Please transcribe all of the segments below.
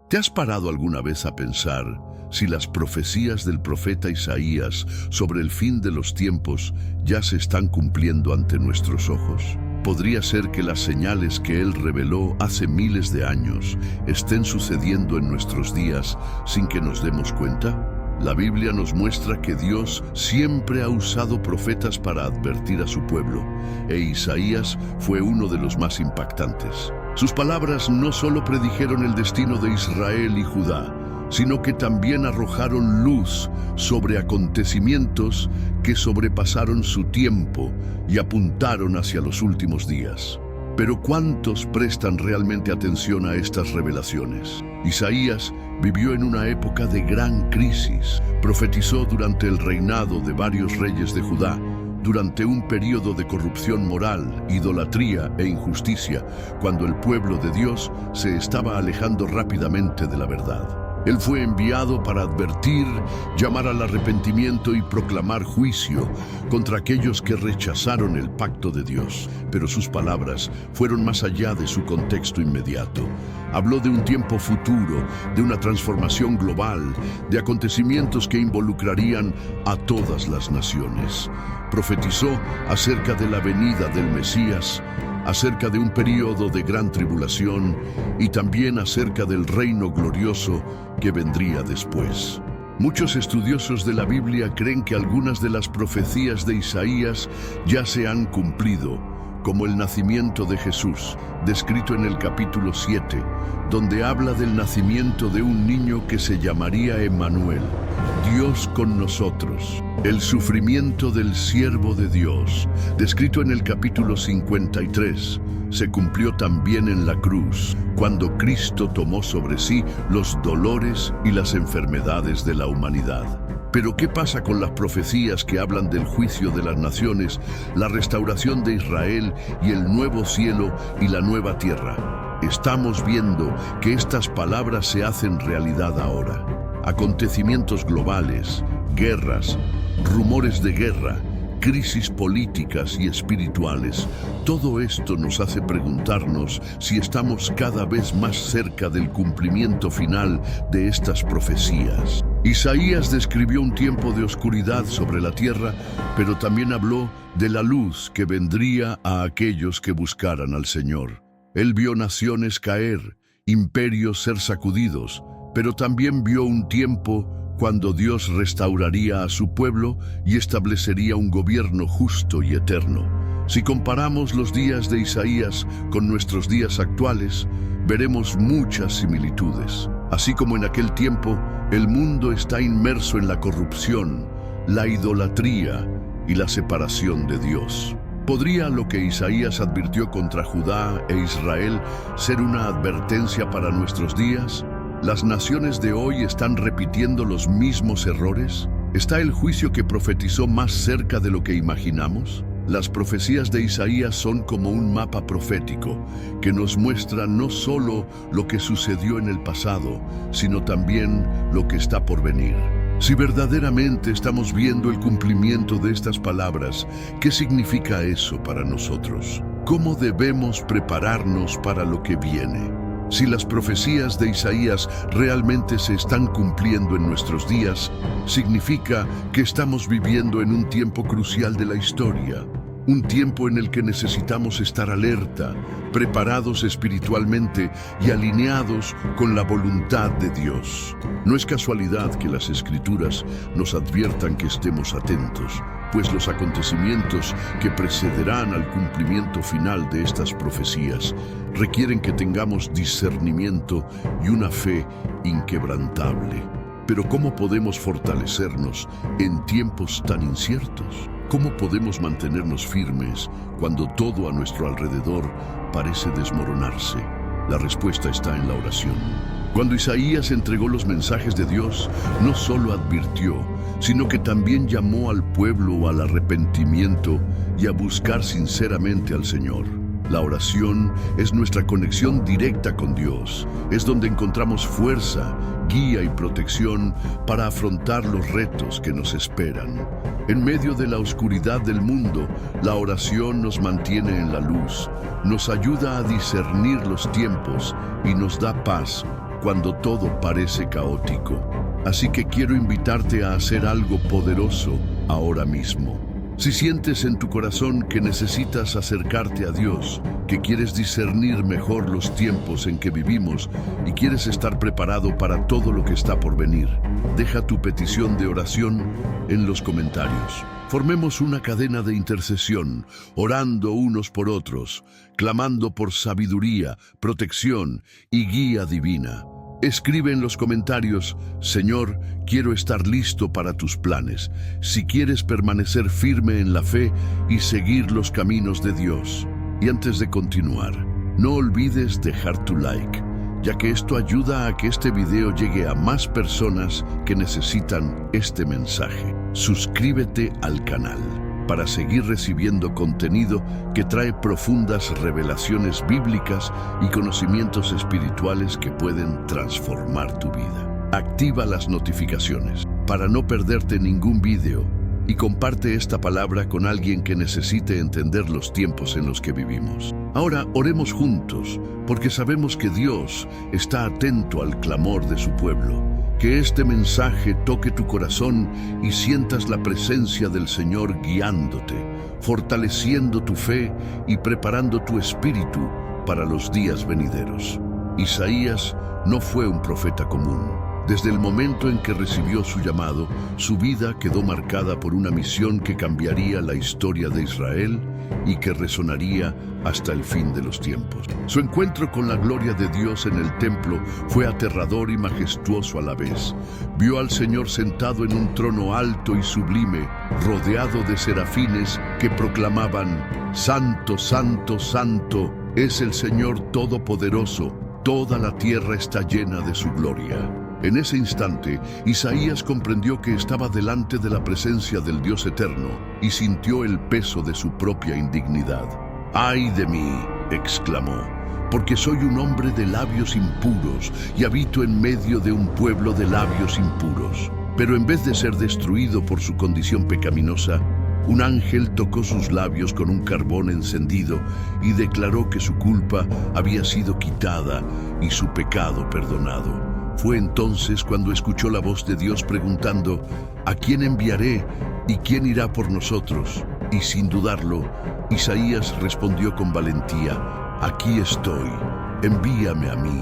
¿Te has parado alguna vez a pensar si las profecías del profeta Isaías sobre el fin de los tiempos ya se están cumpliendo ante nuestros ojos? ¿Podría ser que las señales que él reveló hace miles de años estén sucediendo en nuestros días sin que nos demos cuenta? La Biblia nos muestra que Dios siempre ha usado profetas para advertir a su pueblo, e Isaías fue uno de los más impactantes. Sus palabras no solo predijeron el destino de Israel y Judá, sino que también arrojaron luz sobre acontecimientos que sobrepasaron su tiempo y apuntaron hacia los últimos días. Pero ¿cuántos prestan realmente atención a estas revelaciones? Isaías vivió en una época de gran crisis. Profetizó durante el reinado de varios reyes de Judá, durante un periodo de corrupción moral, idolatría e injusticia, cuando el pueblo de Dios se estaba alejando rápidamente de la verdad. Él fue enviado para advertir, llamar al arrepentimiento y proclamar juicio contra aquellos que rechazaron el pacto de Dios. Pero sus palabras fueron más allá de su contexto inmediato. Habló de un tiempo futuro, de una transformación global, de acontecimientos que involucrarían a todas las naciones. Profetizó acerca de la venida del Mesías, acerca de un período de gran tribulación y también acerca del reino glorioso que vendría después. Muchos estudiosos de la Biblia creen que algunas de las profecías de Isaías ya se han cumplido, como el nacimiento de Jesús, descrito en el capítulo 7, donde habla del nacimiento de un niño que se llamaría Emmanuel, Dios con nosotros. El sufrimiento del siervo de Dios, descrito en el capítulo 53, se cumplió también en la cruz, cuando Cristo tomó sobre sí los dolores y las enfermedades de la humanidad. Pero ¿qué pasa con las profecías que hablan del juicio de las naciones, la restauración de Israel y el nuevo cielo y la nueva tierra? Estamos viendo que estas palabras se hacen realidad ahora. Acontecimientos globales, guerras, rumores de guerra, crisis políticas y espirituales. Todo esto nos hace preguntarnos si estamos cada vez más cerca del cumplimiento final de estas profecías. Isaías describió un tiempo de oscuridad sobre la tierra, pero también habló de la luz que vendría a aquellos que buscaran al Señor. Él vio naciones caer, imperios ser sacudidos, pero también vio un tiempo cuando Dios restauraría a su pueblo y establecería un gobierno justo y eterno. Si comparamos los días de Isaías con nuestros días actuales, veremos muchas similitudes. Así como en aquel tiempo, el mundo está inmerso en la corrupción, la idolatría y la separación de Dios. ¿Podría lo que Isaías advirtió contra Judá e Israel ser una advertencia para nuestros días? ¿Las naciones de hoy están repitiendo los mismos errores? ¿Está el juicio que profetizó más cerca de lo que imaginamos? Las profecías de Isaías son como un mapa profético que nos muestra no solo lo que sucedió en el pasado, sino también lo que está por venir. Si verdaderamente estamos viendo el cumplimiento de estas palabras, ¿qué significa eso para nosotros? ¿Cómo debemos prepararnos para lo que viene? Si las profecías de Isaías realmente se están cumpliendo en nuestros días, significa que estamos viviendo en un tiempo crucial de la historia, un tiempo en el que necesitamos estar alerta, preparados espiritualmente y alineados con la voluntad de Dios. No es casualidad que las Escrituras nos adviertan que estemos atentos, pues los acontecimientos que precederán al cumplimiento final de estas profecías requieren que tengamos discernimiento y una fe inquebrantable. Pero ¿cómo podemos fortalecernos en tiempos tan inciertos? ¿Cómo podemos mantenernos firmes cuando todo a nuestro alrededor parece desmoronarse? La respuesta está en la oración. Cuando Isaías entregó los mensajes de Dios, no solo advirtió, sino que también llamó al pueblo al arrepentimiento y a buscar sinceramente al Señor. La oración es nuestra conexión directa con Dios. Es donde encontramos fuerza, guía y protección para afrontar los retos que nos esperan. En medio de la oscuridad del mundo, la oración nos mantiene en la luz, nos ayuda a discernir los tiempos y nos da paz cuando todo parece caótico. Así que quiero invitarte a hacer algo poderoso ahora mismo. Si sientes en tu corazón que necesitas acercarte a Dios, que quieres discernir mejor los tiempos en que vivimos y quieres estar preparado para todo lo que está por venir, deja tu petición de oración en los comentarios. Formemos una cadena de intercesión, orando unos por otros, clamando por sabiduría, protección y guía divina. Escribe en los comentarios: Señor, quiero estar listo para tus planes, si quieres permanecer firme en la fe y seguir los caminos de Dios. Y antes de continuar, no olvides dejar tu like, ya que esto ayuda a que este video llegue a más personas que necesitan este mensaje. Suscríbete al canal para seguir recibiendo contenido que trae profundas revelaciones bíblicas y conocimientos espirituales que pueden transformar tu vida. Activa las notificaciones para no perderte ningún video y comparte esta palabra con alguien que necesite entender los tiempos en los que vivimos. Ahora oremos juntos, porque sabemos que Dios está atento al clamor de su pueblo. Que este mensaje toque tu corazón y sientas la presencia del Señor guiándote, fortaleciendo tu fe y preparando tu espíritu para los días venideros. Isaías no fue un profeta común. Desde el momento en que recibió su llamado, su vida quedó marcada por una misión que cambiaría la historia de Israel y que resonaría hasta el fin de los tiempos. Su encuentro con la gloria de Dios en el templo fue aterrador y majestuoso a la vez. Vio al Señor sentado en un trono alto y sublime, rodeado de serafines que proclamaban: Santo, Santo, Santo es el Señor Todopoderoso, toda la tierra está llena de su gloria. En ese instante, Isaías comprendió que estaba delante de la presencia del Dios eterno y sintió el peso de su propia indignidad. ¡Ay de mí!, exclamó, porque soy un hombre de labios impuros y habito en medio de un pueblo de labios impuros. Pero en vez de ser destruido por su condición pecaminosa, un ángel tocó sus labios con un carbón encendido y declaró que su culpa había sido quitada y su pecado perdonado. Fue entonces cuando escuchó la voz de Dios preguntando: ¿a quién enviaré y quién irá por nosotros? Y sin dudarlo, Isaías respondió con valentía: aquí estoy, envíame a mí.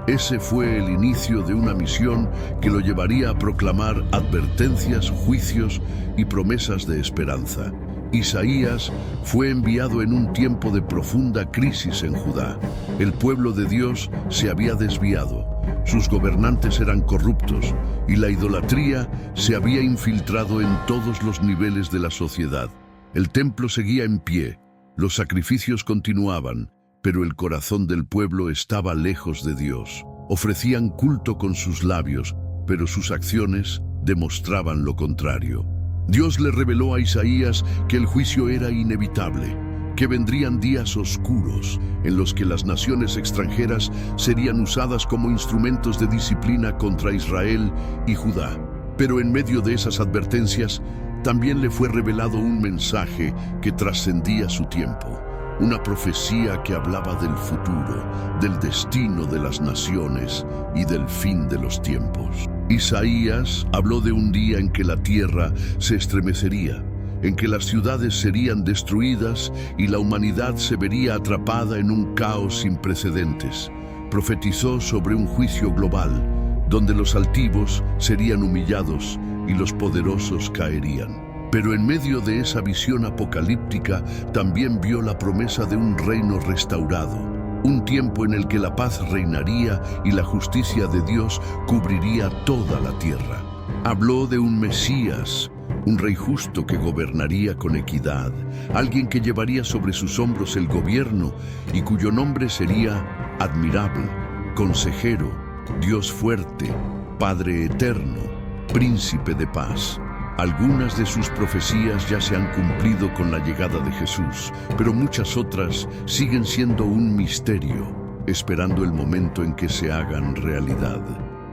Ese fue el inicio de una misión que lo llevaría a proclamar advertencias, juicios y promesas de esperanza. Isaías fue enviado en un tiempo de profunda crisis en Judá. El pueblo de Dios se había desviado, sus gobernantes eran corruptos y la idolatría se había infiltrado en todos los niveles de la sociedad. El templo seguía en pie, los sacrificios continuaban, pero el corazón del pueblo estaba lejos de Dios. Ofrecían culto con sus labios, pero sus acciones demostraban lo contrario. Dios le reveló a Isaías que el juicio era inevitable, que vendrían días oscuros en los que las naciones extranjeras serían usadas como instrumentos de disciplina contra Israel y Judá. Pero en medio de esas advertencias, también le fue revelado un mensaje que trascendía su tiempo, una profecía que hablaba del futuro, del destino de las naciones y del fin de los tiempos. Isaías habló de un día en que la tierra se estremecería, en que las ciudades serían destruidas y la humanidad se vería atrapada en un caos sin precedentes. Profetizó sobre un juicio global, donde los altivos serían humillados y los poderosos caerían. Pero en medio de esa visión apocalíptica también vio la promesa de un reino restaurado, un tiempo en el que la paz reinaría y la justicia de Dios cubriría toda la tierra. Habló de un Mesías, un rey justo que gobernaría con equidad, alguien que llevaría sobre sus hombros el gobierno y cuyo nombre sería Admirable, Consejero, Dios Fuerte, Padre Eterno, Príncipe de Paz. Algunas de sus profecías ya se han cumplido con la llegada de Jesús, pero muchas otras siguen siendo un misterio, esperando el momento en que se hagan realidad.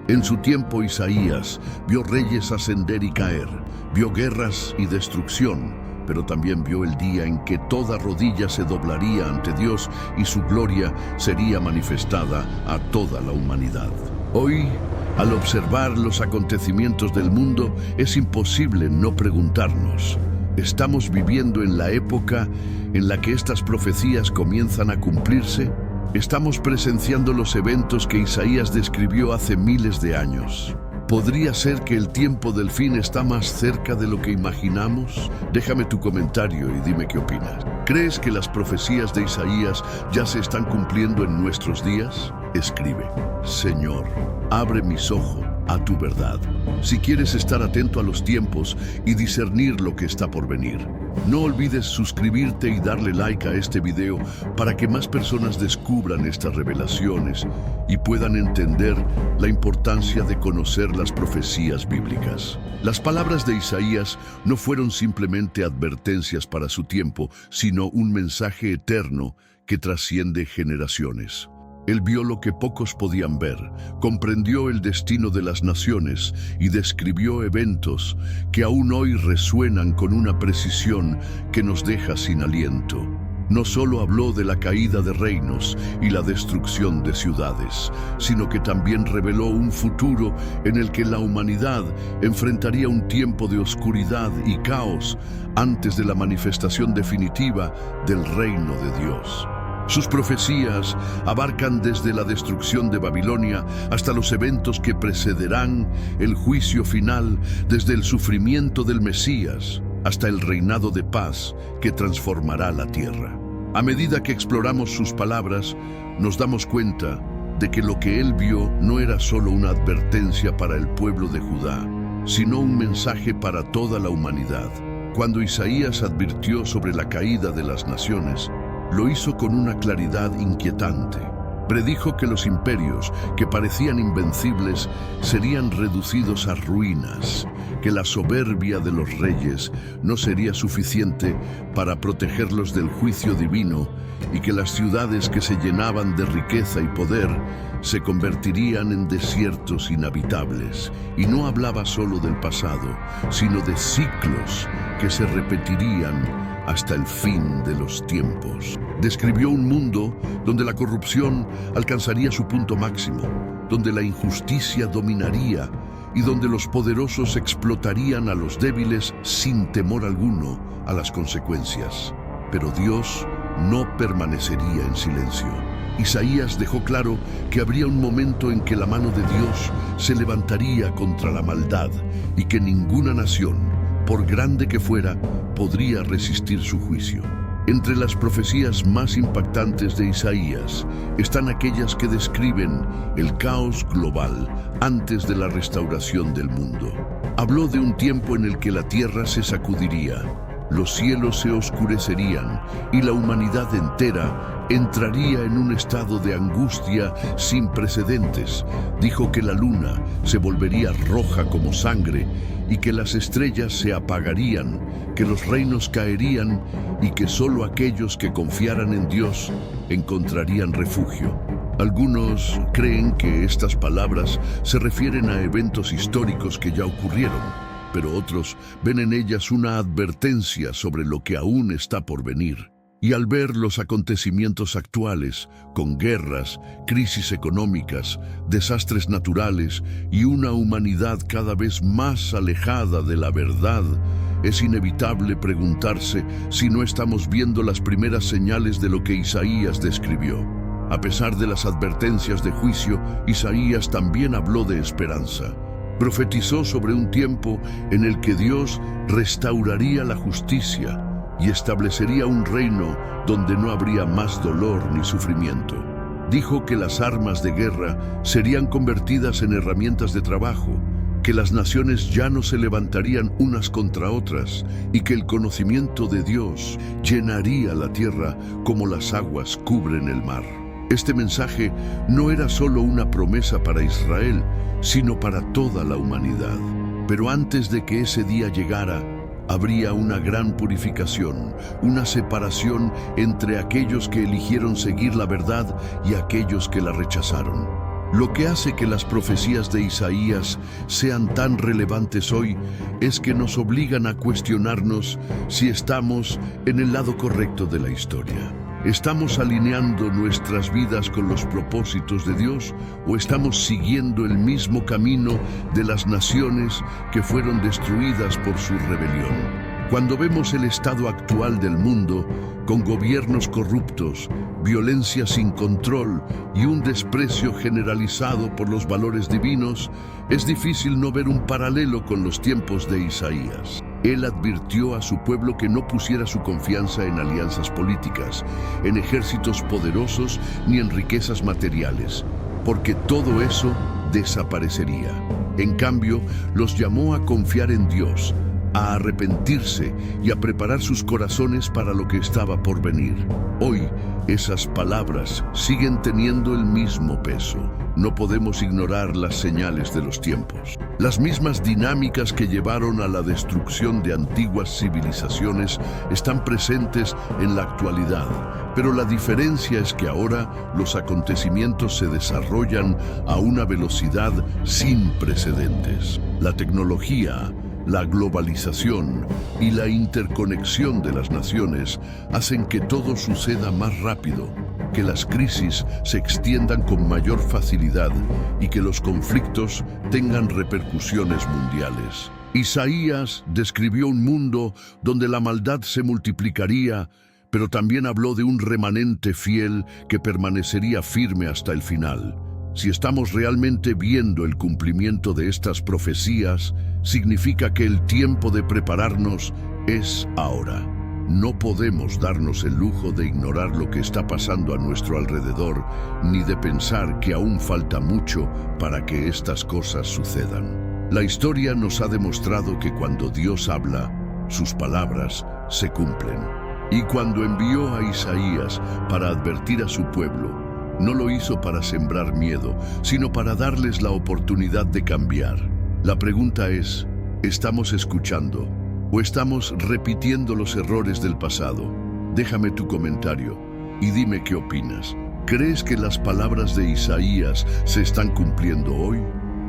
En su tiempo Isaías vio reyes ascender y caer, vio guerras y destrucción, pero también vio el día en que toda rodilla se doblaría ante Dios y su gloria sería manifestada a toda la humanidad. Hoy, al observar los acontecimientos del mundo, es imposible no preguntarnos: ¿estamos viviendo en la época en la que estas profecías comienzan a cumplirse? ¿Estamos presenciando los eventos que Isaías describió hace miles de años? ¿Podría ser que el tiempo del fin está más cerca de lo que imaginamos? Déjame tu comentario y dime qué opinas. ¿Crees que las profecías de Isaías ya se están cumpliendo en nuestros días? Escribe: Señor, abre mis ojos a tu verdad. Si quieres estar atento a los tiempos y discernir lo que está por venir, no olvides suscribirte y darle like a este video para que más personas descubran estas revelaciones y puedan entender la importancia de conocer las profecías bíblicas. Las palabras de Isaías no fueron simplemente advertencias para su tiempo, sino un mensaje eterno que trasciende generaciones. Él vio lo que pocos podían ver, comprendió el destino de las naciones y describió eventos que aún hoy resuenan con una precisión que nos deja sin aliento. No solo habló de la caída de reinos y la destrucción de ciudades, sino que también reveló un futuro en el que la humanidad enfrentaría un tiempo de oscuridad y caos antes de la manifestación definitiva del reino de Dios. Sus profecías abarcan desde la destrucción de Babilonia hasta los eventos que precederán el juicio final, desde el sufrimiento del Mesías hasta el reinado de paz que transformará la tierra. A medida que exploramos sus palabras, nos damos cuenta de que lo que él vio no era solo una advertencia para el pueblo de Judá, sino un mensaje para toda la humanidad. Cuando Isaías advirtió sobre la caída de las naciones, lo hizo con una claridad inquietante. Predijo que los imperios, que parecían invencibles, serían reducidos a ruinas, que la soberbia de los reyes no sería suficiente para protegerlos del juicio divino y que las ciudades que se llenaban de riqueza y poder se convertirían en desiertos inhabitables. Y no hablaba solo del pasado, sino de ciclos que se repetirían hasta el fin de los tiempos. Describió un mundo donde la corrupción alcanzaría su punto máximo, donde la injusticia dominaría y donde los poderosos explotarían a los débiles sin temor alguno a las consecuencias. Pero Dios no permanecería en silencio. Isaías dejó claro que habría un momento en que la mano de Dios se levantaría contra la maldad y que ninguna nación, por grande que fuera, podría resistir su juicio. Entre las profecías más impactantes de Isaías están aquellas que describen el caos global antes de la restauración del mundo. Habló de un tiempo en el que la tierra se sacudiría, los cielos se oscurecerían y la humanidad entera entraría en un estado de angustia sin precedentes. Dijo que la luna se volvería roja como sangre y que las estrellas se apagarían, que los reinos caerían y que solo aquellos que confiaran en Dios encontrarían refugio. Algunos creen que estas palabras se refieren a eventos históricos que ya ocurrieron, pero otros ven en ellas una advertencia sobre lo que aún está por venir. Y al ver los acontecimientos actuales, con guerras, crisis económicas, desastres naturales y una humanidad cada vez más alejada de la verdad, es inevitable preguntarse si no estamos viendo las primeras señales de lo que Isaías describió. A pesar de las advertencias de juicio, Isaías también habló de esperanza. Profetizó sobre un tiempo en el que Dios restauraría la justicia y establecería un reino donde no habría más dolor ni sufrimiento. Dijo que las armas de guerra serían convertidas en herramientas de trabajo, que las naciones ya no se levantarían unas contra otras y que el conocimiento de Dios llenaría la tierra como las aguas cubren el mar. Este mensaje no era solo una promesa para Israel, sino para toda la humanidad. Pero antes de que ese día llegara, habría una gran purificación, una separación entre aquellos que eligieron seguir la verdad y aquellos que la rechazaron. Lo que hace que las profecías de Isaías sean tan relevantes hoy es que nos obligan a cuestionarnos si estamos en el lado correcto de la historia. ¿Estamos alineando nuestras vidas con los propósitos de Dios o estamos siguiendo el mismo camino de las naciones que fueron destruidas por su rebelión? Cuando vemos el estado actual del mundo, con gobiernos corruptos, violencia sin control y un desprecio generalizado por los valores divinos, es difícil no ver un paralelo con los tiempos de Isaías. Él advirtió a su pueblo que no pusiera su confianza en alianzas políticas, en ejércitos poderosos ni en riquezas materiales, porque todo eso desaparecería. En cambio, los llamó a confiar en Dios, a arrepentirse y a preparar sus corazones para lo que estaba por venir. Hoy, esas palabras siguen teniendo el mismo peso. No podemos ignorar las señales de los tiempos. Las mismas dinámicas que llevaron a la destrucción de antiguas civilizaciones están presentes en la actualidad, pero la diferencia es que ahora los acontecimientos se desarrollan a una velocidad sin precedentes. La tecnología, la globalización y la interconexión de las naciones hacen que todo suceda más rápido, que las crisis se extiendan con mayor facilidad y que los conflictos tengan repercusiones mundiales. Isaías describió un mundo donde la maldad se multiplicaría, pero también habló de un remanente fiel que permanecería firme hasta el final. Si estamos realmente viendo el cumplimiento de estas profecías, significa que el tiempo de prepararnos es ahora. No podemos darnos el lujo de ignorar lo que está pasando a nuestro alrededor, ni de pensar que aún falta mucho para que estas cosas sucedan. La historia nos ha demostrado que cuando Dios habla, sus palabras se cumplen. Y cuando envió a Isaías para advertir a su pueblo, no lo hizo para sembrar miedo, sino para darles la oportunidad de cambiar. La pregunta es, ¿estamos escuchando o estamos repitiendo los errores del pasado? Déjame tu comentario y dime qué opinas. ¿Crees que las palabras de Isaías se están cumpliendo hoy?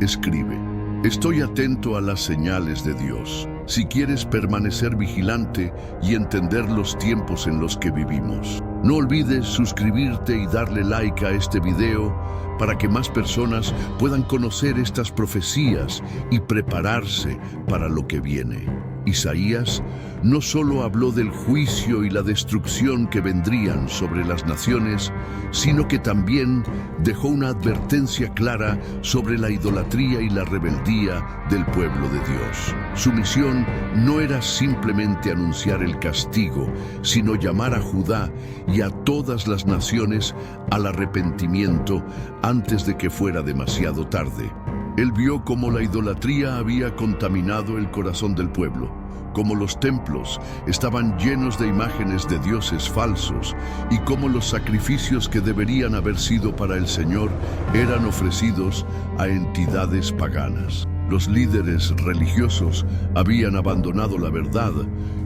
Escribe. Estoy atento a las señales de Dios. Si quieres permanecer vigilante y entender los tiempos en los que vivimos. No olvides suscribirte y darle like a este video para que más personas puedan conocer estas profecías y prepararse para lo que viene. Isaías no solo habló del juicio y la destrucción que vendrían sobre las naciones, sino que también dejó una advertencia clara sobre la idolatría y la rebeldía del pueblo de Dios. Su misión no era simplemente anunciar el castigo, sino llamar a Judá y a todas las naciones al arrepentimiento antes de que fuera demasiado tarde. Él vio cómo la idolatría había contaminado el corazón del pueblo, cómo los templos estaban llenos de imágenes de dioses falsos y cómo los sacrificios que deberían haber sido para el Señor eran ofrecidos a entidades paganas. Los líderes religiosos habían abandonado la verdad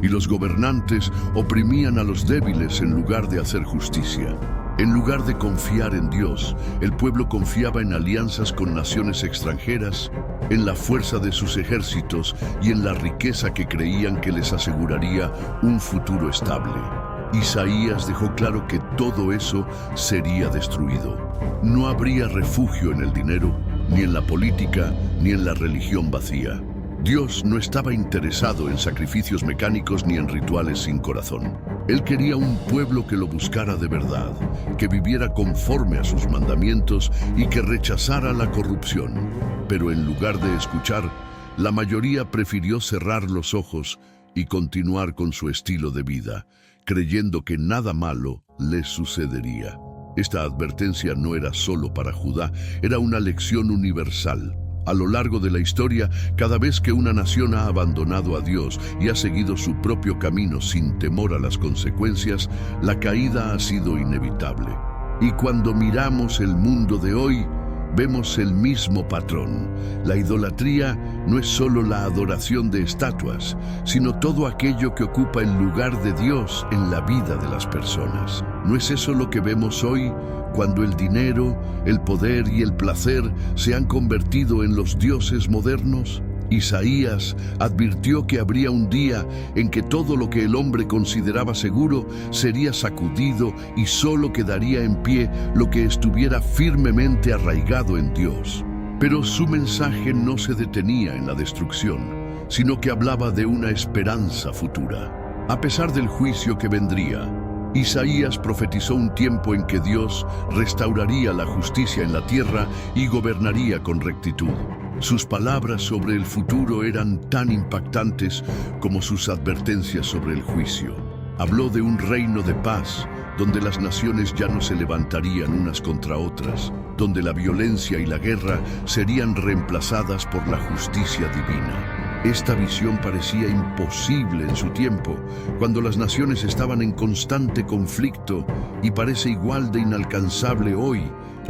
y los gobernantes oprimían a los débiles en lugar de hacer justicia. En lugar de confiar en Dios, el pueblo confiaba en alianzas con naciones extranjeras, en la fuerza de sus ejércitos y en la riqueza que creían que les aseguraría un futuro estable. Isaías dejó claro que todo eso sería destruido. No habría refugio en el dinero, ni en la política, ni en la religión vacía. Dios no estaba interesado en sacrificios mecánicos ni en rituales sin corazón. Él quería un pueblo que lo buscara de verdad, que viviera conforme a sus mandamientos y que rechazara la corrupción. Pero en lugar de escuchar, la mayoría prefirió cerrar los ojos y continuar con su estilo de vida, creyendo que nada malo les sucedería. Esta advertencia no era solo para Judá, era una lección universal. A lo largo de la historia, cada vez que una nación ha abandonado a Dios y ha seguido su propio camino sin temor a las consecuencias, la caída ha sido inevitable. Y cuando miramos el mundo de hoy, vemos el mismo patrón. La idolatría no es solo la adoración de estatuas, sino todo aquello que ocupa el lugar de Dios en la vida de las personas. ¿No es eso lo que vemos hoy, cuando el dinero, el poder y el placer se han convertido en los dioses modernos? Isaías advirtió que habría un día en que todo lo que el hombre consideraba seguro sería sacudido y solo quedaría en pie lo que estuviera firmemente arraigado en Dios. Pero su mensaje no se detenía en la destrucción, sino que hablaba de una esperanza futura. A pesar del juicio que vendría, Isaías profetizó un tiempo en que Dios restauraría la justicia en la tierra y gobernaría con rectitud. Sus palabras sobre el futuro eran tan impactantes como sus advertencias sobre el juicio. Habló de un reino de paz, donde las naciones ya no se levantarían unas contra otras, donde la violencia y la guerra serían reemplazadas por la justicia divina. Esta visión parecía imposible en su tiempo, cuando las naciones estaban en constante conflicto, y parece igual de inalcanzable hoy,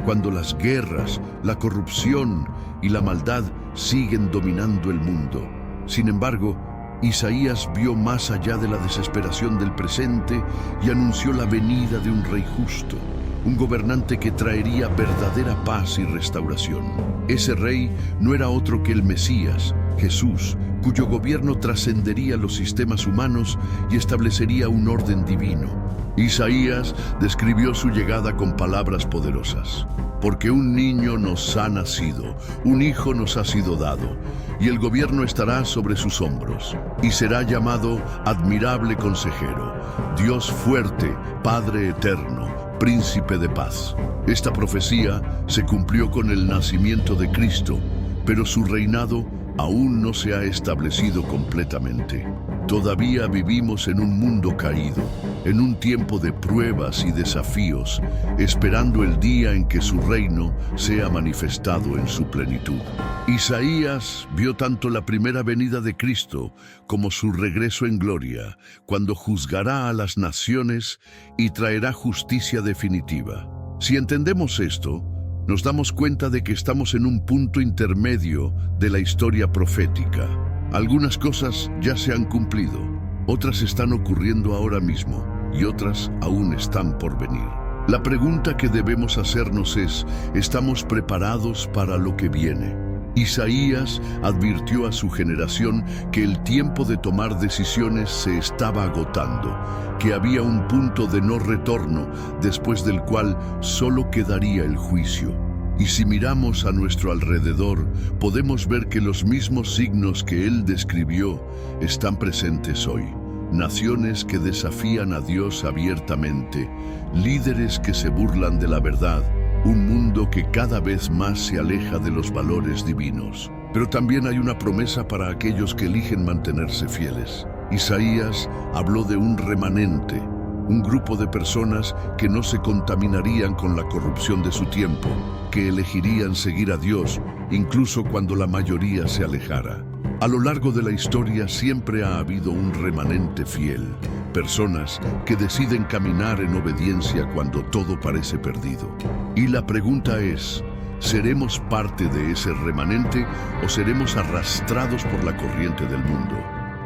cuando las guerras, la corrupción y la maldad siguen dominando el mundo. Sin embargo, Isaías vio más allá de la desesperación del presente y anunció la venida de un rey justo, un gobernante que traería verdadera paz y restauración. Ese rey no era otro que el Mesías, Jesús, cuyo gobierno trascendería los sistemas humanos y establecería un orden divino. Isaías describió su llegada con palabras poderosas. Porque un niño nos ha nacido, un hijo nos ha sido dado, y el gobierno estará sobre sus hombros, y será llamado Admirable Consejero, Dios Fuerte, Padre Eterno, Príncipe de Paz. Esta profecía se cumplió con el nacimiento de Cristo, pero su reinado aún no se ha establecido completamente. Todavía vivimos en un mundo caído, en un tiempo de pruebas y desafíos, esperando el día en que su reino sea manifestado en su plenitud. Isaías vio tanto la primera venida de Cristo como su regreso en gloria, cuando juzgará a las naciones y traerá justicia definitiva. Si entendemos esto, nos damos cuenta de que estamos en un punto intermedio de la historia profética. Algunas cosas ya se han cumplido, otras están ocurriendo ahora mismo y otras aún están por venir. La pregunta que debemos hacernos es, ¿estamos preparados para lo que viene? Isaías advirtió a su generación que el tiempo de tomar decisiones se estaba agotando, que había un punto de no retorno después del cual solo quedaría el juicio. Y si miramos a nuestro alrededor, podemos ver que los mismos signos que él describió están presentes hoy. Naciones que desafían a Dios abiertamente, líderes que se burlan de la verdad, un mundo que cada vez más se aleja de los valores divinos. Pero también hay una promesa para aquellos que eligen mantenerse fieles. Isaías habló de un remanente, un grupo de personas que no se contaminarían con la corrupción de su tiempo, que elegirían seguir a Dios incluso cuando la mayoría se alejara. A lo largo de la historia siempre ha habido un remanente fiel, personas que deciden caminar en obediencia cuando todo parece perdido. Y la pregunta es, ¿seremos parte de ese remanente o seremos arrastrados por la corriente del mundo?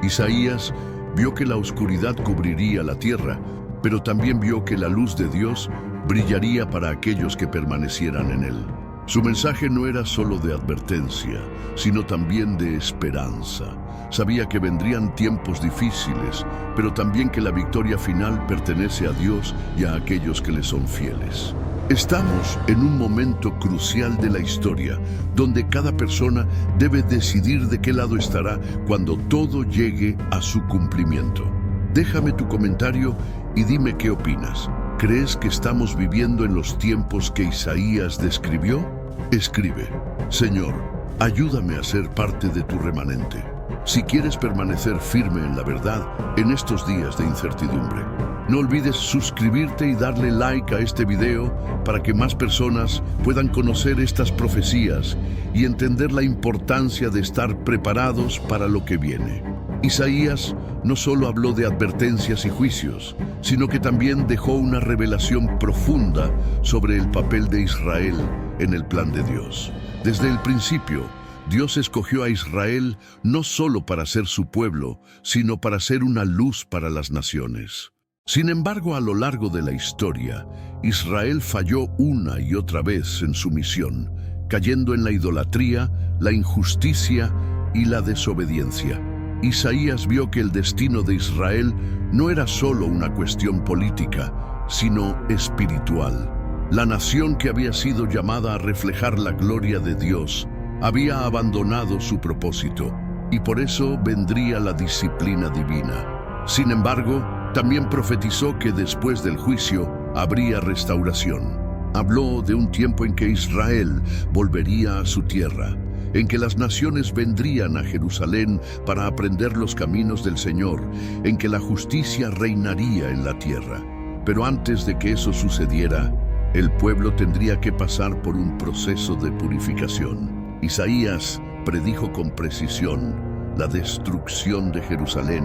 Isaías vio que la oscuridad cubriría la tierra, pero también vio que la luz de Dios brillaría para aquellos que permanecieran en él. Su mensaje no era solo de advertencia, sino también de esperanza. Sabía que vendrían tiempos difíciles, pero también que la victoria final pertenece a Dios y a aquellos que le son fieles. Estamos en un momento crucial de la historia, donde cada persona debe decidir de qué lado estará cuando todo llegue a su cumplimiento. Déjame tu comentario y dime qué opinas. ¿Crees que estamos viviendo en los tiempos que Isaías describió? Escribe, Señor, ayúdame a ser parte de tu remanente. Si quieres permanecer firme en la verdad en estos días de incertidumbre, no olvides suscribirte y darle like a este video para que más personas puedan conocer estas profecías y entender la importancia de estar preparados para lo que viene. Isaías no solo habló de advertencias y juicios, sino que también dejó una revelación profunda sobre el papel de Israel en el plan de Dios. Desde el principio, Dios escogió a Israel no solo para ser su pueblo, sino para ser una luz para las naciones. Sin embargo, a lo largo de la historia, Israel falló una y otra vez en su misión, cayendo en la idolatría, la injusticia y la desobediencia. Isaías vio que el destino de Israel no era solo una cuestión política, sino espiritual. La nación que había sido llamada a reflejar la gloria de Dios había abandonado su propósito, y por eso vendría la disciplina divina. Sin embargo, también profetizó que después del juicio habría restauración. Habló de un tiempo en que Israel volvería a su tierra, en que las naciones vendrían a Jerusalén para aprender los caminos del Señor, en que la justicia reinaría en la tierra. Pero antes de que eso sucediera, el pueblo tendría que pasar por un proceso de purificación. Isaías predijo con precisión la destrucción de Jerusalén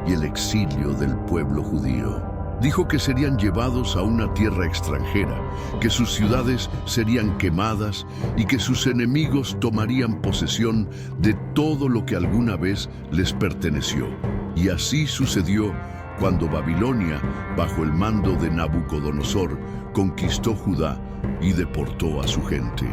y el exilio del pueblo judío. Dijo que serían llevados a una tierra extranjera, que sus ciudades serían quemadas y que sus enemigos tomarían posesión de todo lo que alguna vez les perteneció. Y así sucedió cuando Babilonia, bajo el mando de Nabucodonosor, conquistó Judá y deportó a su gente.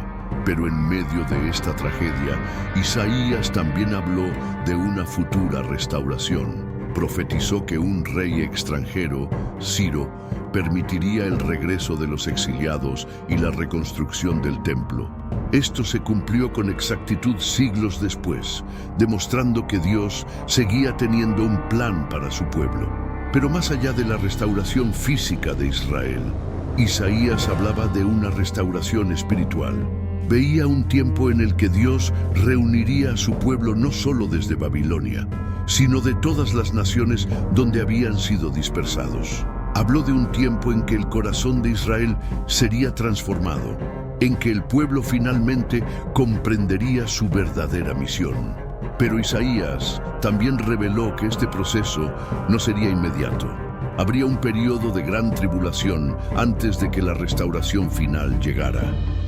Pero en medio de esta tragedia, Isaías también habló de una futura restauración. Profetizó que un rey extranjero, Ciro, permitiría el regreso de los exiliados y la reconstrucción del templo. Esto se cumplió con exactitud siglos después, demostrando que Dios seguía teniendo un plan para su pueblo. Pero más allá de la restauración física de Israel, Isaías hablaba de una restauración espiritual. Veía un tiempo en el que Dios reuniría a su pueblo no solo desde Babilonia, sino de todas las naciones donde habían sido dispersados. Habló de un tiempo en que el corazón de Israel sería transformado, en que el pueblo finalmente comprendería su verdadera misión. Pero Isaías también reveló que este proceso no sería inmediato. Habría un periodo de gran tribulación antes de que la restauración final llegara.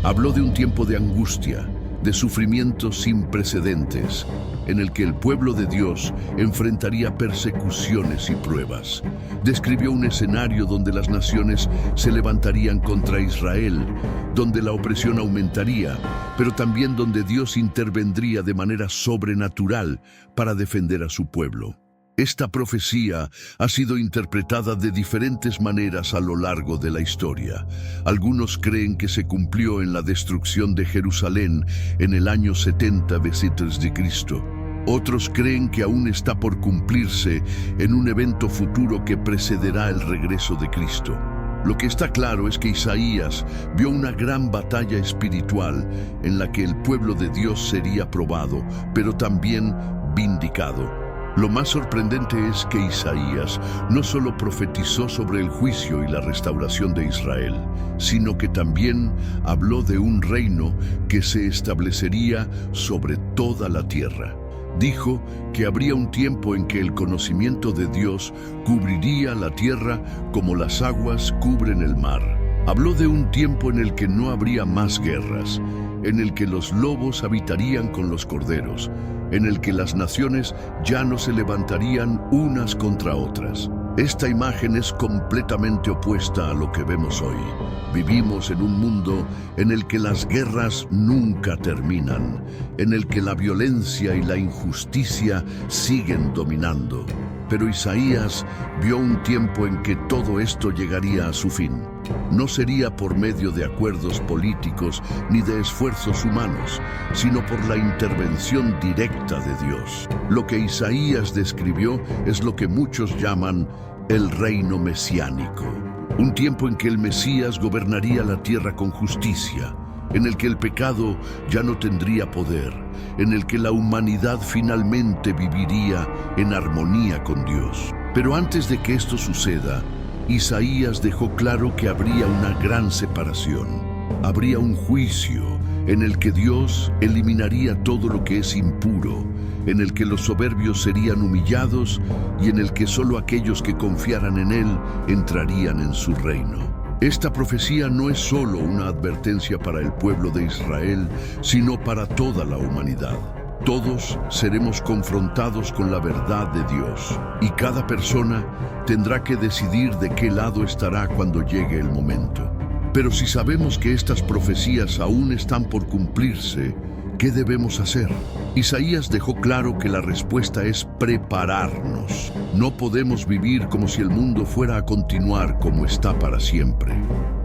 Habló de un tiempo de angustia, de sufrimiento sin precedentes, en el que el pueblo de Dios enfrentaría persecuciones y pruebas. Describió un escenario donde las naciones se levantarían contra Israel, donde la opresión aumentaría, pero también donde Dios intervendría de manera sobrenatural para defender a su pueblo. Esta profecía ha sido interpretada de diferentes maneras a lo largo de la historia. Algunos creen que se cumplió en la destrucción de Jerusalén en el año 70 d.C. Otros creen que aún está por cumplirse en un evento futuro que precederá el regreso de Cristo. Lo que está claro es que Isaías vio una gran batalla espiritual en la que el pueblo de Dios sería probado, pero también vindicado. Lo más sorprendente es que Isaías no solo profetizó sobre el juicio y la restauración de Israel, sino que también habló de un reino que se establecería sobre toda la tierra. Dijo que habría un tiempo en que el conocimiento de Dios cubriría la tierra como las aguas cubren el mar. Habló de un tiempo en el que no habría más guerras, en el que los lobos habitarían con los corderos, en el que las naciones ya no se levantarían unas contra otras. Esta imagen es completamente opuesta a lo que vemos hoy. Vivimos en un mundo en el que las guerras nunca terminan, en el que la violencia y la injusticia siguen dominando. Pero Isaías vio un tiempo en que todo esto llegaría a su fin. No sería por medio de acuerdos políticos ni de esfuerzos humanos, sino por la intervención directa de Dios. Lo que Isaías describió es lo que muchos llaman el reino mesiánico. Un tiempo en que el Mesías gobernaría la tierra con justicia, en el que el pecado ya no tendría poder, en el que la humanidad finalmente viviría en armonía con Dios. Pero antes de que esto suceda, Isaías dejó claro que habría una gran separación. Habría un juicio en el que Dios eliminaría todo lo que es impuro, en el que los soberbios serían humillados y en el que solo aquellos que confiaran en Él entrarían en su reino. Esta profecía no es solo una advertencia para el pueblo de Israel, sino para toda la humanidad. Todos seremos confrontados con la verdad de Dios, y cada persona tendrá que decidir de qué lado estará cuando llegue el momento. Pero si sabemos que estas profecías aún están por cumplirse, ¿Qué debemos hacer? Isaías dejó claro que la respuesta es prepararnos. No podemos vivir como si el mundo fuera a continuar como está para siempre.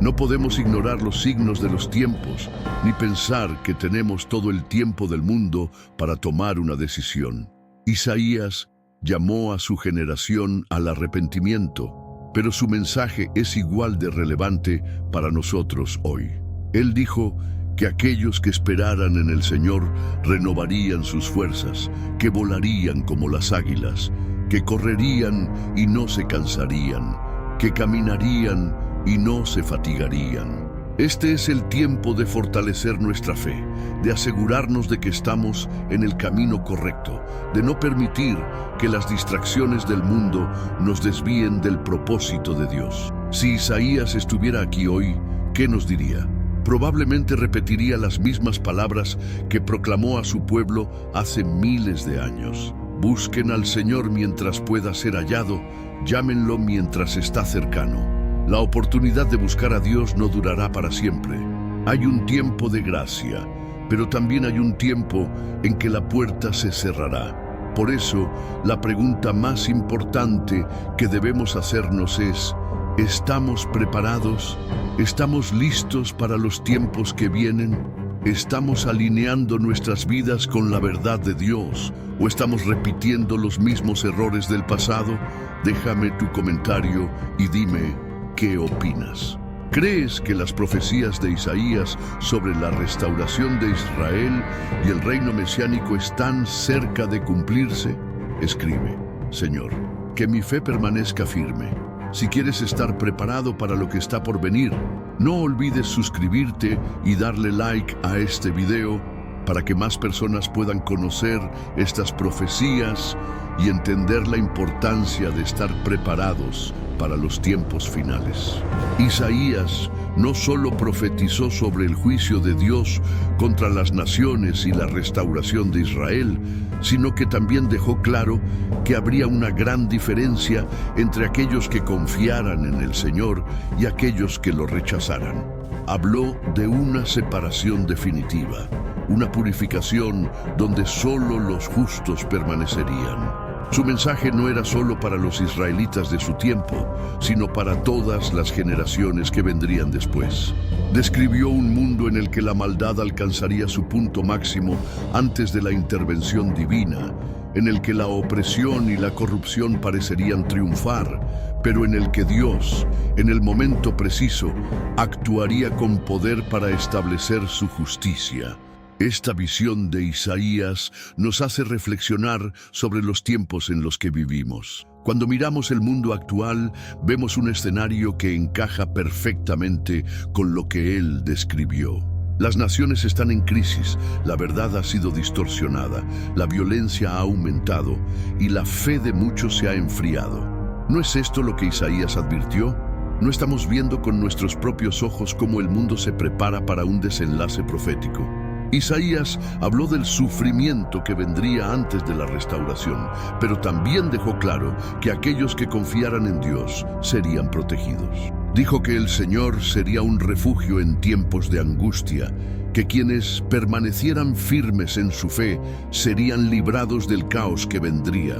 No podemos ignorar los signos de los tiempos, ni pensar que tenemos todo el tiempo del mundo para tomar una decisión. Isaías llamó a su generación al arrepentimiento, pero su mensaje es igual de relevante para nosotros hoy. Él dijo que aquellos que esperaran en el Señor renovarían sus fuerzas, que volarían como las águilas, que correrían y no se cansarían, que caminarían y no se fatigarían. Este es el tiempo de fortalecer nuestra fe, de asegurarnos de que estamos en el camino correcto, de no permitir que las distracciones del mundo nos desvíen del propósito de Dios. Si Isaías estuviera aquí hoy, ¿qué nos diría? Probablemente repetiría las mismas palabras que proclamó a su pueblo hace miles de años. Busquen al Señor mientras pueda ser hallado, llámenlo mientras está cercano. La oportunidad de buscar a Dios no durará para siempre. Hay un tiempo de gracia, pero también hay un tiempo en que la puerta se cerrará. Por eso, la pregunta más importante que debemos hacernos es: ¿estamos preparados? ¿Estamos listos para los tiempos que vienen? ¿Estamos alineando nuestras vidas con la verdad de Dios? ¿O estamos repitiendo los mismos errores del pasado? Déjame tu comentario y dime qué opinas. ¿Crees que las profecías de Isaías sobre la restauración de Israel y el reino mesiánico están cerca de cumplirse? Escribe: Señor, que mi fe permanezca firme. Si quieres estar preparado para lo que está por venir, no olvides suscribirte y darle like a este video para que más personas puedan conocer estas profecías y entender la importancia de estar preparados para los tiempos finales. Isaías no solo profetizó sobre el juicio de Dios contra las naciones y la restauración de Israel, sino que también dejó claro que habría una gran diferencia entre aquellos que confiaran en el Señor y aquellos que lo rechazaran. Habló de una separación definitiva, una purificación donde solo los justos permanecerían. Su mensaje no era solo para los israelitas de su tiempo, sino para todas las generaciones que vendrían después. Describió un mundo en el que la maldad alcanzaría su punto máximo antes de la intervención divina, en el que la opresión y la corrupción parecerían triunfar, pero en el que Dios, en el momento preciso, actuaría con poder para establecer su justicia. Esta visión de Isaías nos hace reflexionar sobre los tiempos en los que vivimos. Cuando miramos el mundo actual, vemos un escenario que encaja perfectamente con lo que él describió. Las naciones están en crisis, la verdad ha sido distorsionada, la violencia ha aumentado y la fe de muchos se ha enfriado. ¿No es esto lo que Isaías advirtió? ¿No estamos viendo con nuestros propios ojos cómo el mundo se prepara para un desenlace profético? Isaías habló del sufrimiento que vendría antes de la restauración, pero también dejó claro que aquellos que confiaran en Dios serían protegidos. Dijo que el Señor sería un refugio en tiempos de angustia, que quienes permanecieran firmes en su fe serían librados del caos que vendría.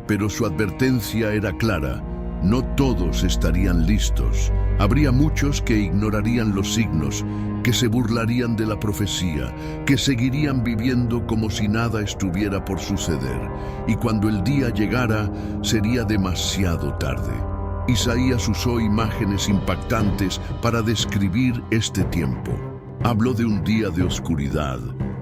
Pero su advertencia era clara: no todos estarían listos. Habría muchos que ignorarían los signos, que se burlarían de la profecía, que seguirían viviendo como si nada estuviera por suceder, y cuando el día llegara, sería demasiado tarde. Isaías usó imágenes impactantes para describir este tiempo. Habló de un día de oscuridad,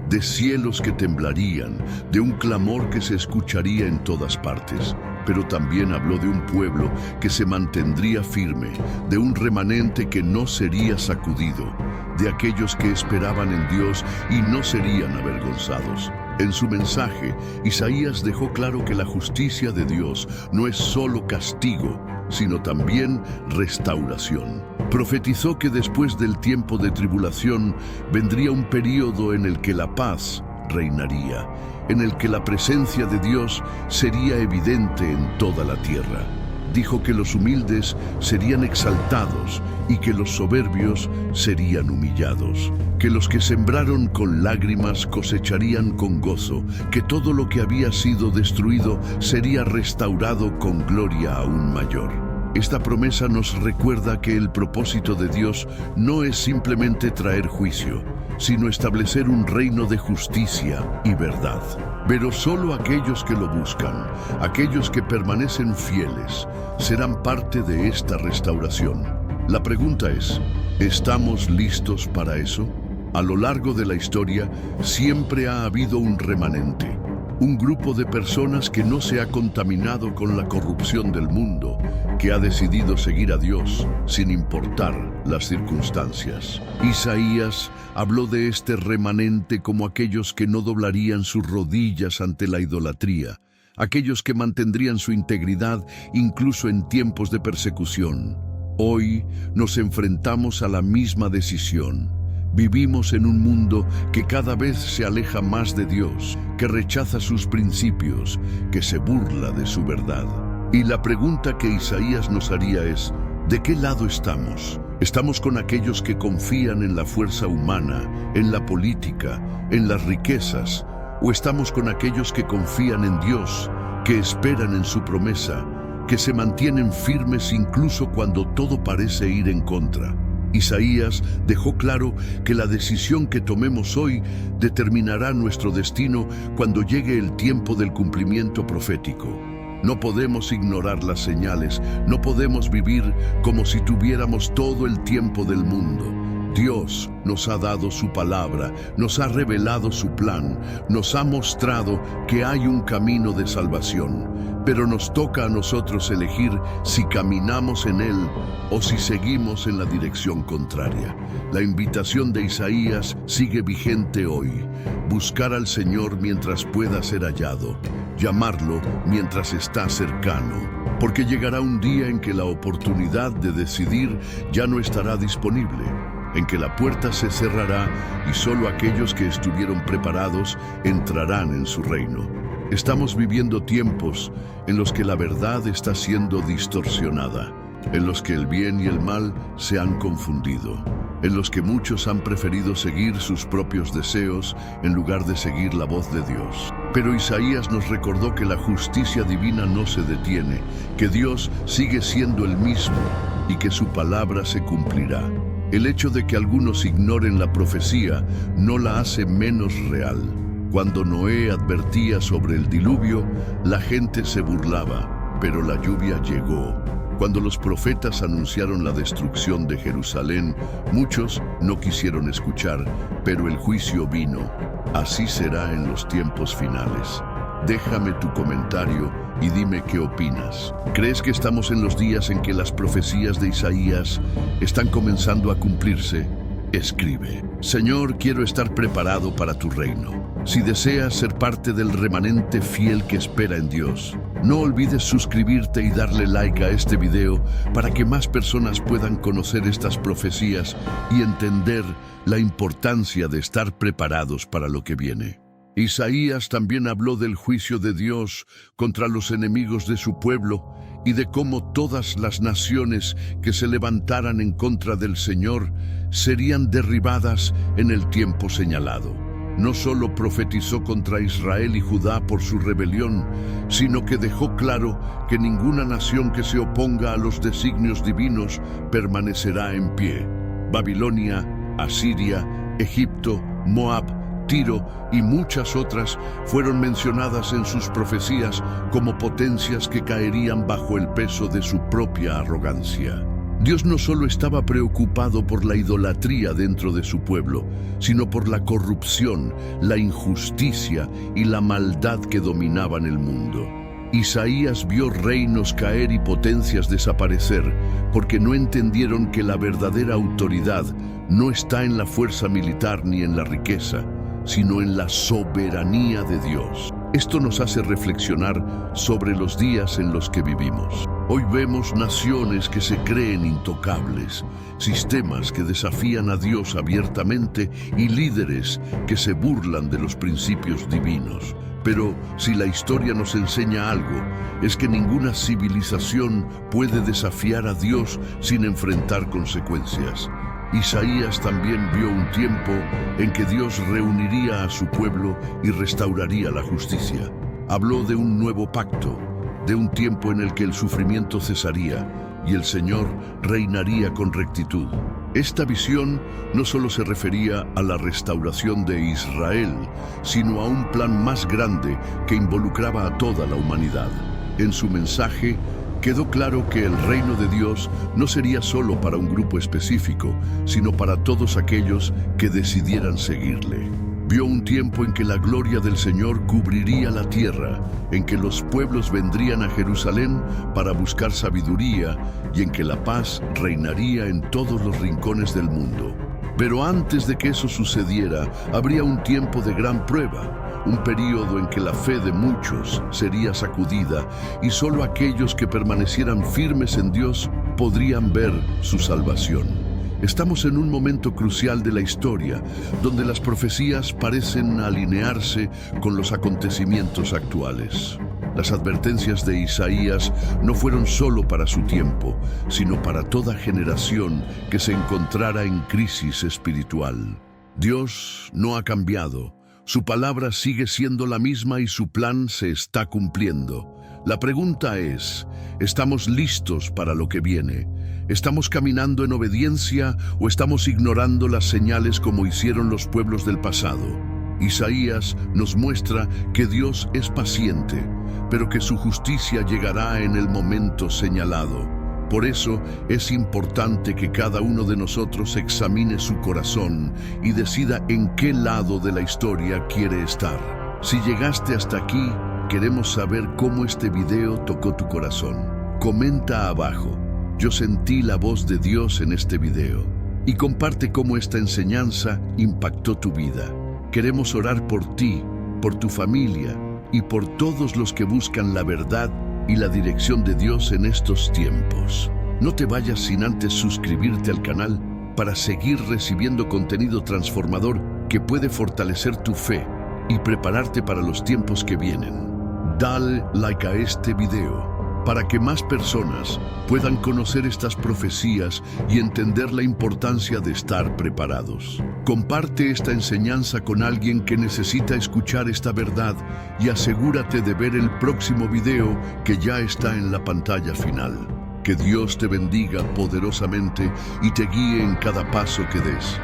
de cielos que temblarían, de un clamor que se escucharía en todas partes. Pero también habló de un pueblo que se mantendría firme, de un remanente que no sería sacudido, de aquellos que esperaban en Dios y no serían avergonzados. En su mensaje, Isaías dejó claro que la justicia de Dios no es solo castigo, sino también restauración. Profetizó que después del tiempo de tribulación vendría un período en el que la paz reinaría, en el que la presencia de Dios sería evidente en toda la tierra. dijo que los humildes serían exaltados y que los soberbios serían humillados, que los que sembraron con lágrimas cosecharían con gozo, que todo lo que había sido destruido sería restaurado con gloria aún mayor. Esta promesa nos recuerda que el propósito de Dios no es simplemente traer juicio, sino establecer un reino de justicia y verdad. Pero solo aquellos que lo buscan, aquellos que permanecen fieles, serán parte de esta restauración. La pregunta es, ¿estamos listos para eso? A lo largo de la historia, siempre ha habido un remanente, un grupo de personas que no se ha contaminado con la corrupción del mundo, que ha decidido seguir a Dios sin importar las circunstancias. Isaías habló de este remanente como aquellos que no doblarían sus rodillas ante la idolatría, aquellos que mantendrían su integridad incluso en tiempos de persecución. Hoy nos enfrentamos a la misma decisión. Vivimos en un mundo que cada vez se aleja más de Dios, que rechaza sus principios, que se burla de su verdad. Y la pregunta que Isaías nos haría es, ¿de qué lado estamos? ¿Estamos con aquellos que confían en la fuerza humana, en la política, en las riquezas? ¿O estamos con aquellos que confían en Dios, que esperan en su promesa, que se mantienen firmes incluso cuando todo parece ir en contra? Isaías dejó claro que la decisión que tomemos hoy determinará nuestro destino cuando llegue el tiempo del cumplimiento profético. No podemos ignorar las señales, no podemos vivir como si tuviéramos todo el tiempo del mundo. Dios nos ha dado su palabra, nos ha revelado su plan, nos ha mostrado que hay un camino de salvación, pero nos toca a nosotros elegir si caminamos en él o si seguimos en la dirección contraria. La invitación de Isaías sigue vigente hoy: buscar al Señor mientras pueda ser hallado, llamarlo mientras está cercano, porque llegará un día en que la oportunidad de decidir ya no estará disponible, en que la puerta se cerrará y solo aquellos que estuvieron preparados entrarán en su reino. Estamos viviendo tiempos en los que la verdad está siendo distorsionada, en los que el bien y el mal se han confundido, en los que muchos han preferido seguir sus propios deseos en lugar de seguir la voz de Dios. Pero Isaías nos recordó que la justicia divina no se detiene, que Dios sigue siendo el mismo y que su palabra se cumplirá. El hecho de que algunos ignoren la profecía no la hace menos real. Cuando Noé advertía sobre el diluvio, la gente se burlaba, pero la lluvia llegó. Cuando los profetas anunciaron la destrucción de Jerusalén, muchos no quisieron escuchar, pero el juicio vino. Así será en los tiempos finales. Déjame tu comentario y dime qué opinas. ¿Crees que estamos en los días en que las profecías de Isaías están comenzando a cumplirse? Escribe: Señor, quiero estar preparado para tu reino. Si deseas ser parte del remanente fiel que espera en Dios, no olvides suscribirte y darle like a este video para que más personas puedan conocer estas profecías y entender la importancia de estar preparados para lo que viene. Isaías también habló del juicio de Dios contra los enemigos de su pueblo y de cómo todas las naciones que se levantaran en contra del Señor serían derribadas en el tiempo señalado. No solo profetizó contra Israel y Judá por su rebelión, sino que dejó claro que ninguna nación que se oponga a los designios divinos permanecerá en pie. Babilonia, Asiria, Egipto, Moab, Tiro y muchas otras fueron mencionadas en sus profecías como potencias que caerían bajo el peso de su propia arrogancia. Dios no solo estaba preocupado por la idolatría dentro de su pueblo, sino por la corrupción, la injusticia y la maldad que dominaban el mundo. Isaías vio reinos caer y potencias desaparecer porque no entendieron que la verdadera autoridad no está en la fuerza militar ni en la riqueza, sino en la soberanía de Dios. Esto nos hace reflexionar sobre los días en los que vivimos. Hoy vemos naciones que se creen intocables, sistemas que desafían a Dios abiertamente y líderes que se burlan de los principios divinos. Pero si la historia nos enseña algo, es que ninguna civilización puede desafiar a Dios sin enfrentar consecuencias. Isaías también vio un tiempo en que Dios reuniría a su pueblo y restauraría la justicia. Habló de un nuevo pacto, de un tiempo en el que el sufrimiento cesaría y el Señor reinaría con rectitud. Esta visión no solo se refería a la restauración de Israel, sino a un plan más grande que involucraba a toda la humanidad. En su mensaje, quedó claro que el reino de Dios no sería solo para un grupo específico, sino para todos aquellos que decidieran seguirle. Vio un tiempo en que la gloria del Señor cubriría la tierra, en que los pueblos vendrían a Jerusalén para buscar sabiduría y en que la paz reinaría en todos los rincones del mundo. Pero antes de que eso sucediera, habría un tiempo de gran prueba, un período en que la fe de muchos sería sacudida y solo aquellos que permanecieran firmes en Dios podrían ver su salvación. Estamos en un momento crucial de la historia, donde las profecías parecen alinearse con los acontecimientos actuales. Las advertencias de Isaías no fueron solo para su tiempo, sino para toda generación que se encontrara en crisis espiritual. Dios no ha cambiado. Su palabra sigue siendo la misma y su plan se está cumpliendo. La pregunta es, ¿estamos listos para lo que viene? ¿Estamos caminando en obediencia o estamos ignorando las señales como hicieron los pueblos del pasado? Isaías nos muestra que Dios es paciente, pero que su justicia llegará en el momento señalado. Por eso es importante que cada uno de nosotros examine su corazón y decida en qué lado de la historia quiere estar. Si llegaste hasta aquí, queremos saber cómo este video tocó tu corazón. Comenta abajo, yo sentí la voz de Dios en este video. Y comparte cómo esta enseñanza impactó tu vida. Queremos orar por ti, por tu familia y por todos los que buscan la verdad y la dirección de Dios en estos tiempos. No te vayas sin antes suscribirte al canal para seguir recibiendo contenido transformador que puede fortalecer tu fe y prepararte para los tiempos que vienen. Dale like a este video para que más personas puedan conocer estas profecías y entender la importancia de estar preparados. Comparte esta enseñanza con alguien que necesita escuchar esta verdad y asegúrate de ver el próximo video que ya está en la pantalla final. Que Dios te bendiga poderosamente y te guíe en cada paso que des.